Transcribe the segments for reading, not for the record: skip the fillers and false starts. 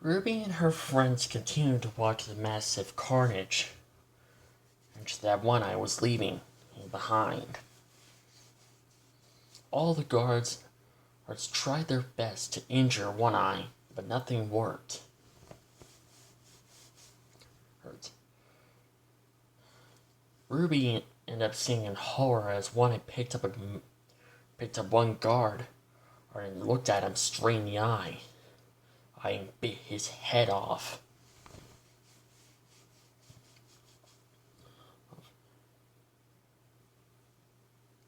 Ruby and her friends continued to watch the massive carnage, and that One Eye was leaving behind. All the guards tried their best to injure One Eye, but nothing worked. Ruby ended up seeing in horror as One Eye picked up one guard and looked at him straight in the eye. I bit his head off.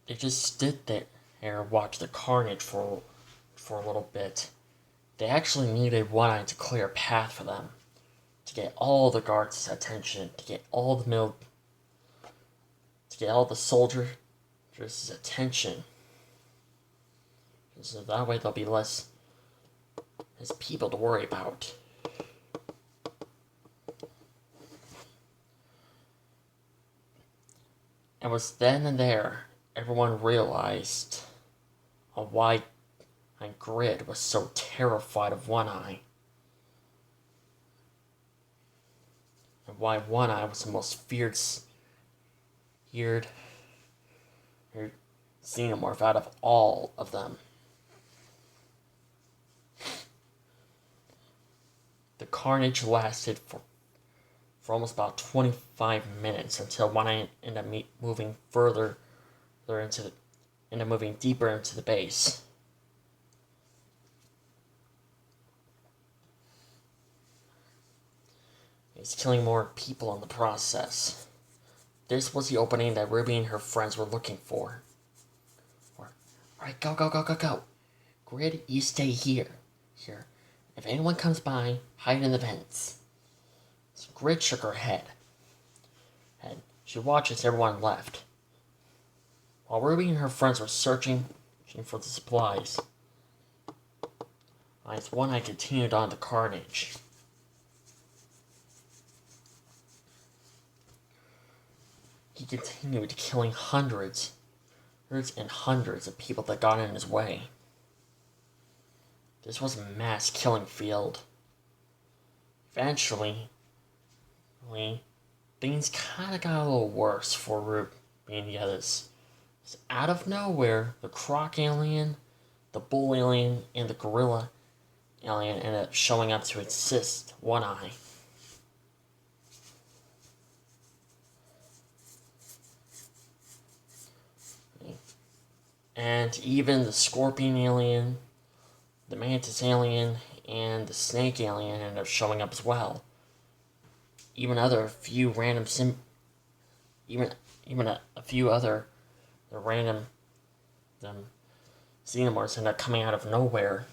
They just stood there and watched the carnage for a little bit. They actually needed One Eye to clear a path for them, to get all the guards' attention, to get all the soldiers' attention. So that way there'll be less people to worry about. It was then and there everyone realized why Grid was so terrified of One Eye, and why One Eye was the most feared xenomorph out of all of them. The carnage lasted for almost about 25 minutes until One Eye ended up moving deeper into the base. He's killing more people in the process. This was the opening that Ruby and her friends were looking for. Alright, go. Grid, you stay here. If anyone comes by, hide in the vents. So Grid shook her head. And she watched as everyone left. While Ruby and her friends were searching for the supplies, One Eye continued on the carnage. He continued killing hundreds and hundreds of people that got in his way. This was a mass killing field. Eventually, things kind of got a little worse for Ruby and the others. Out of nowhere, the Croc alien, the Bull alien, and the Gorilla alien ended up showing up to assist One Eye. And even the Scorpion alien, the Mantis alien, and the Snake alien ended up showing up as well. Even a few other random xenomorphs ended up coming out of nowhere.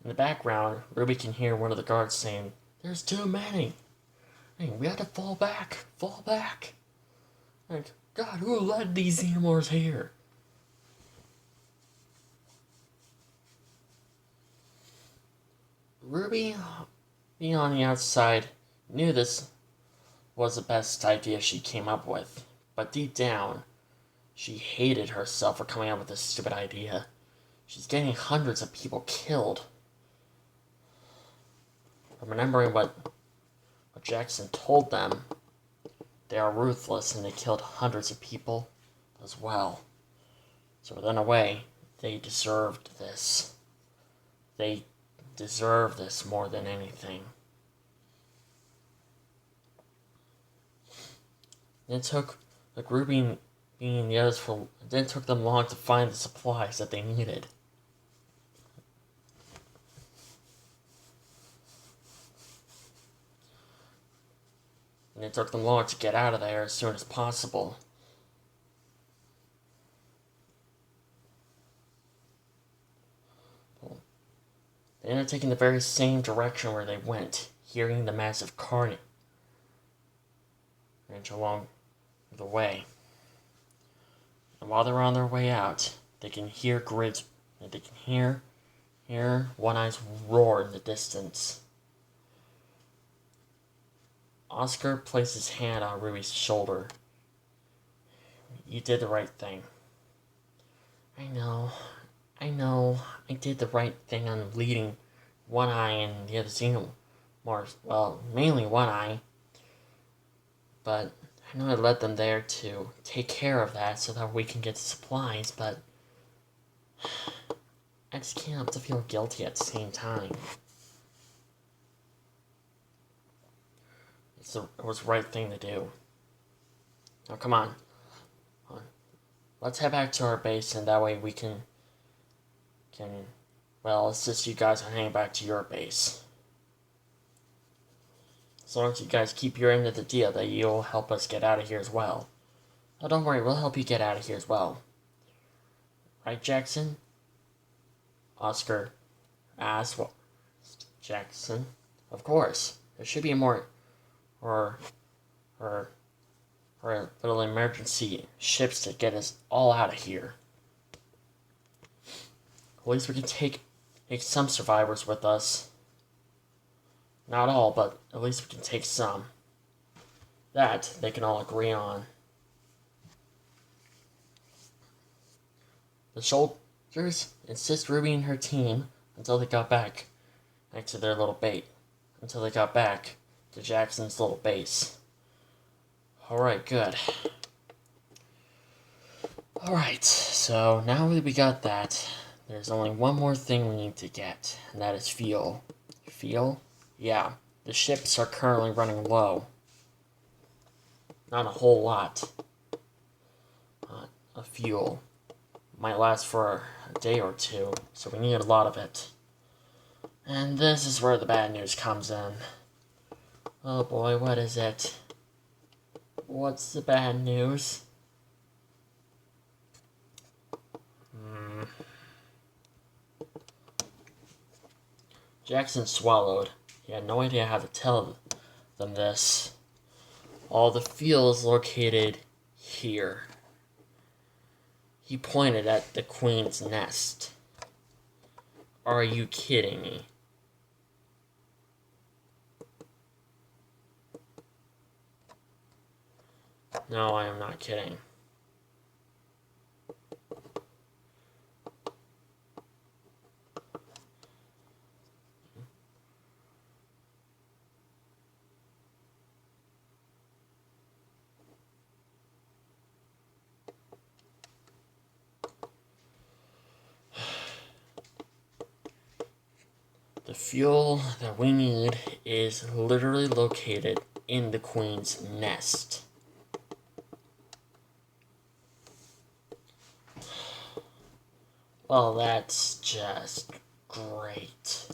In the background, Ruby can hear one of the guards saying, "There's too many. Hey, we have to fall back. Like, God, who led these xenomorphs here?" Ruby, being on the outside, knew this was the best idea she came up with, but deep down, she hated herself for coming up with this stupid idea. She's getting hundreds of people killed. Remembering what Jackson told them, they are ruthless and they killed hundreds of people as well. So in a way, they deserved this. They deserve this more than anything. It took Ruby and the others it didn't took them long to find the supplies that they needed. And it took them long to get out of there as soon as possible. They ended up taking the very same direction where they went, hearing the massive carnage along the way. And while they're on their way out, they can hear One Eye's roar in the distance. Oscar placed his hand on Ruby's shoulder. "You did the right thing." "I know. I know I did the right thing on leading One Eye and the other Xenomorphs. Well, mainly One Eye. But I know I led them there to take care of that so that we can get the supplies, but I just can't help to feel guilty at the same time. It was the right thing to do. Now come on. Let's head back to our base, and that way we can assist you guys on heading back to your base. As long as you guys keep your end of the deal, that you'll help us get out of here as well. Oh, don't worry, we'll help you get out of here as well. Right, Jackson? Oscar asked. Well, Jackson, of course. There should be more, or little emergency ships to get us all out of here. At least we can take some survivors with us. Not all, but at least we can take some. That they can all agree on. The soldiers insist Ruby and her team until they got back to their little bait. Until they got back to Jackson's little base. Alright, good. Alright, so now that we got that, there's only one more thing we need to get, and that is fuel. Fuel? Yeah, the ships are currently running low. Not a whole lot of fuel. Might last for a day or two, so we need a lot of it. And this is where the bad news comes in. Oh boy, what is it? What's the bad news? Jackson swallowed. He had no idea how to tell them this. All the fuel is located here. He pointed at the Queen's nest. Are you kidding me? No, I am not kidding. The fuel that we need is literally located in the Queen's nest. Well, that's just great.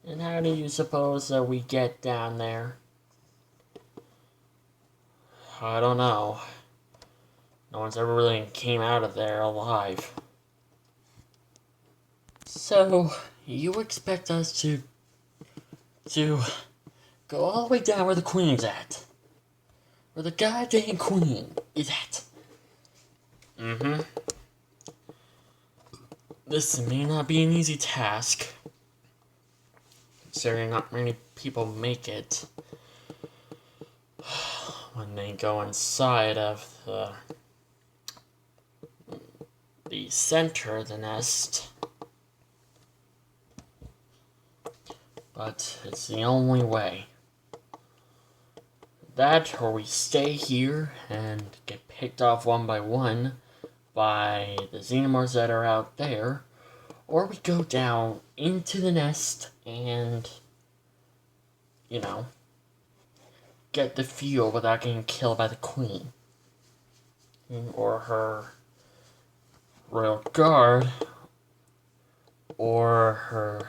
And how do you suppose that we get down there? I don't know. No one's ever really came out of there alive. So, you expect us to go all the way down where the Queen's at? Where the goddamn Queen is at? Mm-hmm. This may not be an easy task, considering not many people make it when they go inside of the center of the nest. But it's the only way. That, or we stay here and get picked off one by one by the Xenomorphs that are out there, or we go down into the nest and, get the fuel without getting killed by the Queen. Or her royal guard, or her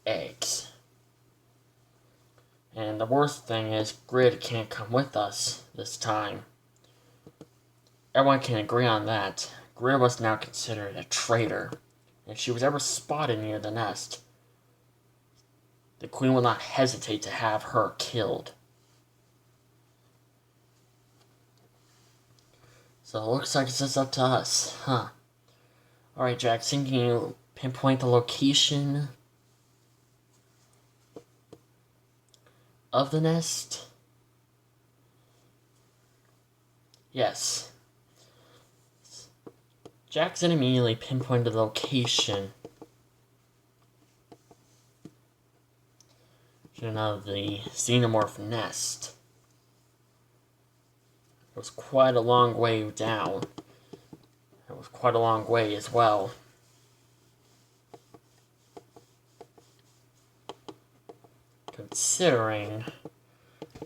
eggs. And the worst thing is, Grid can't come with us this time. Everyone can agree on that. Grid was now considered a traitor. If she was ever spotted near the nest, the Queen will not hesitate to have her killed. So it looks like it's just up to us, huh? Alright, Jackson, can you pinpoint the location of the nest? Yes. Jackson immediately pinpointed the location of the xenomorph nest. It was quite a long way down. It was quite a long way as well. Considering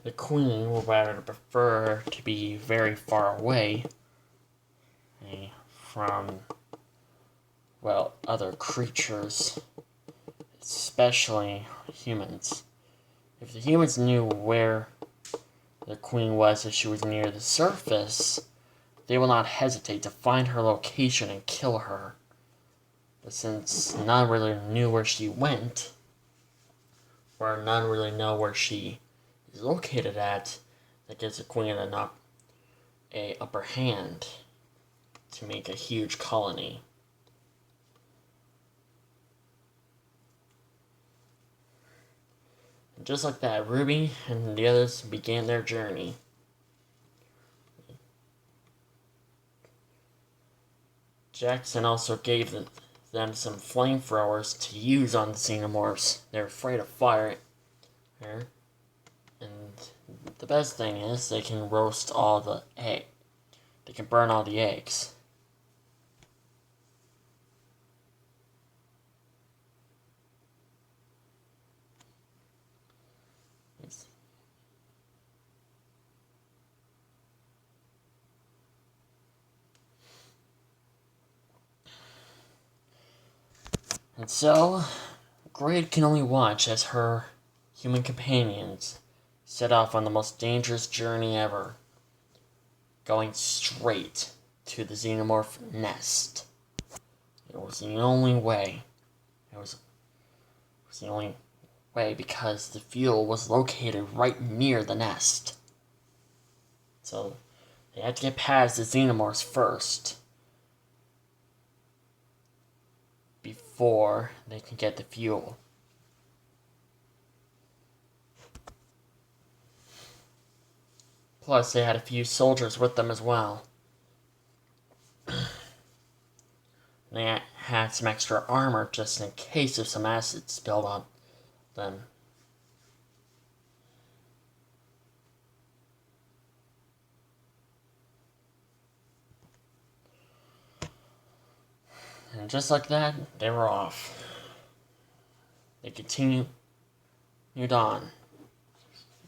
the queen would rather prefer to be very far away from, well, other creatures, especially humans. If the humans knew where the queen was if she was near the surface, they will not hesitate to find her location and kill her. But since none really knew where she went, or none really know where she is located at, that gives the queen an upper hand to make a huge colony. And just like that, Ruby and the others began their journey. Jackson also gave them some flamethrowers to use on the xenomorphs. They're afraid of fire. And the best thing is they can roast all the egg. They can burn all the eggs. And so, Grid can only watch as her human companions set off on the most dangerous journey ever, going straight to the xenomorph nest. It was the only way. It was the only way because the fuel was located right near the nest. So, they had to get past the xenomorphs first, before they can get the fuel. Plus, they had a few soldiers with them as well. They had some extra armor just in case of some acid spilled on them. And just like that, they were off. They continued on,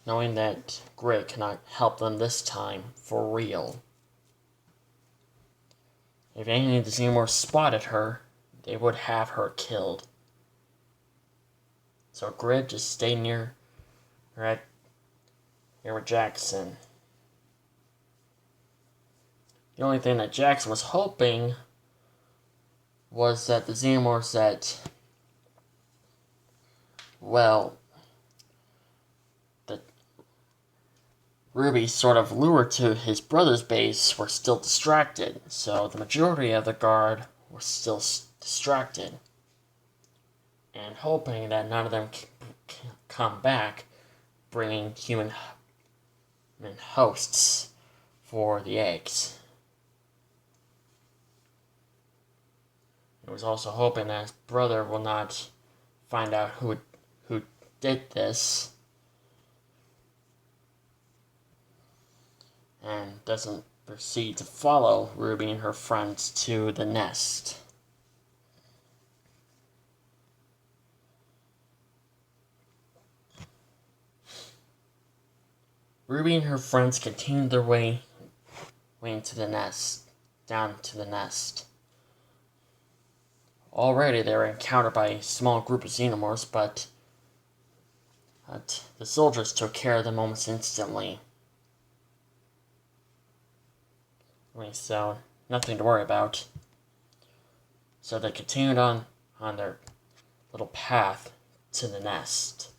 knowing that Gray cannot help them this time for real. If any of the xenomorphs spotted her, they would have her killed. So Grid just stayed near with Jackson. The only thing that Jackson was hoping was that the xenomorphs that Ruby sort of lured to his brother's base were still distracted, so the majority of the guard were still distracted, and hoping that none of them come back bringing human hosts for the eggs. He was also hoping that his brother will not find out who did this and doesn't proceed to follow Ruby and her friends to the nest. Ruby and her friends continued their way into the nest, down to the nest. Already they were encountered by a small group of xenomorphs, but the soldiers took care of them almost instantly. So, nothing to worry about. So they continued on their little path to the nest.